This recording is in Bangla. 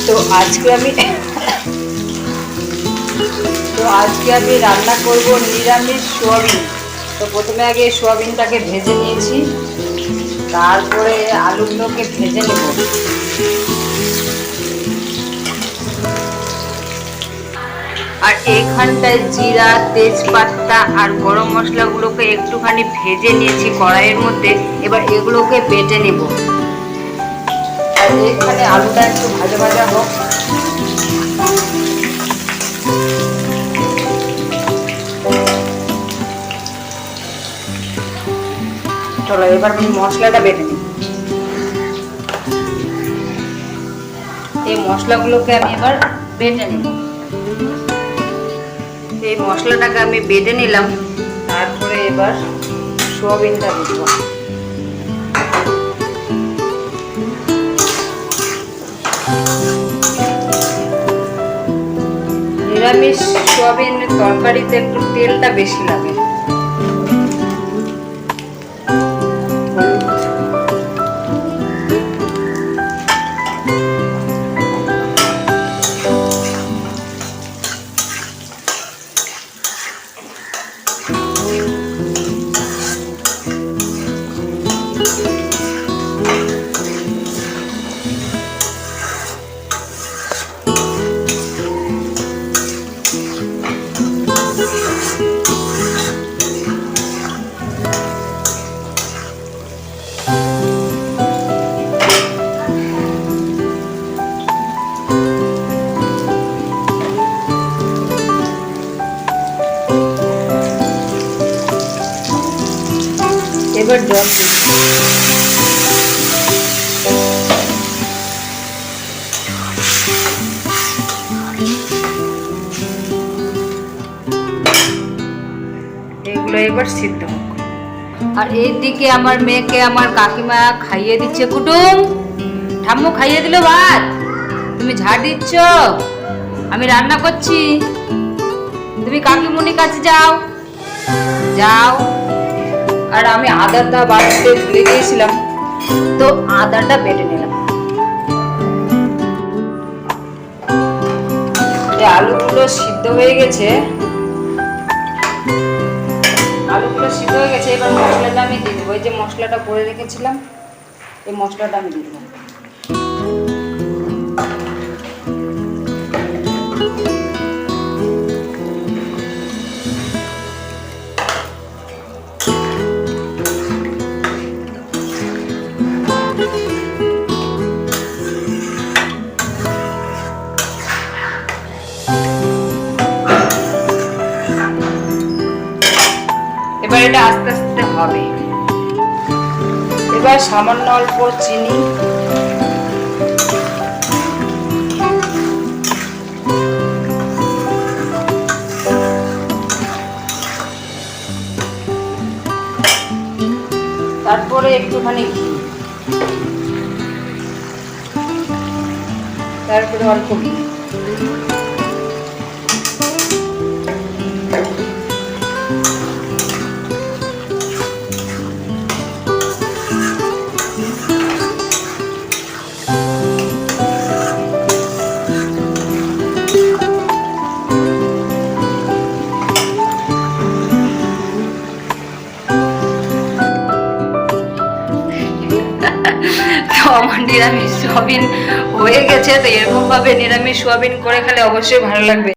তো আজকে আমি রান্না করব নিরামিষ সোয়াবিন। তো প্রথমে আগে সোয়াবিনটাকে ভেজে নিয়েছি, তারপরে আলুগুলোকে ভেজে নেব। আর এইখানটায় জিরা, তেজপাতা আর গরম মশলাগুলোকে একটুখানি ভেজে নিয়েছি কড়াইয়ের মধ্যে। এবার এগুলোকে বেটে নেব। আর এইখানে আলুটা একটু ভাজা ভাজা হোক। চলো এবার আমি মশলাটা বেটে নিই। এই মশলাগুলোকে আমি এবার বেটে নিব। এই মশলাটাকে আমি বেটে নিলাম, তারপরে এবার সোয়াবিনটা দেব। নিরামিষ সোয়াবিনের তরকারিতে একটু তেলটা বেশি লাগে। এবার জল দিচ্ছি। এগুলো এবার সিদ্ধ হোক। আর এইদিকে আমার মেয়েকে আমার কাকিমা খাইয়ে দিচ্ছে। কুটুম, ঠাম্মু খাইয়ে দিল ভাত, তুমি ঝাড় দিচ্ছ, আমি রান্না করছি, তুমি কাকিমুনির কাছে যাও যাও। আর আমি আদাটা বাড়তে ভুলে গিয়েছিলাম, তো আদাটা বেটে নিলাম। আলুগুলো সিদ্ধ হয়ে গেছে, এবার মশলাটা আমি দিয়ে দেবো। এই যে মশলাটা করে রেখেছিলাম, এই মশলাটা আমি দিয়ে দেবো। এবার এটা আস্তে আস্তে হবে। এবার সামান্য অল্প চিনি, তারপরে একটুখানি ঘি, তারপরে অল্প ঘি। তো আমার নিরামিষ সোয়াবিন হয়ে গেছে। তো এরকম ভাবে নিরামিষ সোয়াবিন করে খেলে অবশ্যই ভালো লাগবে।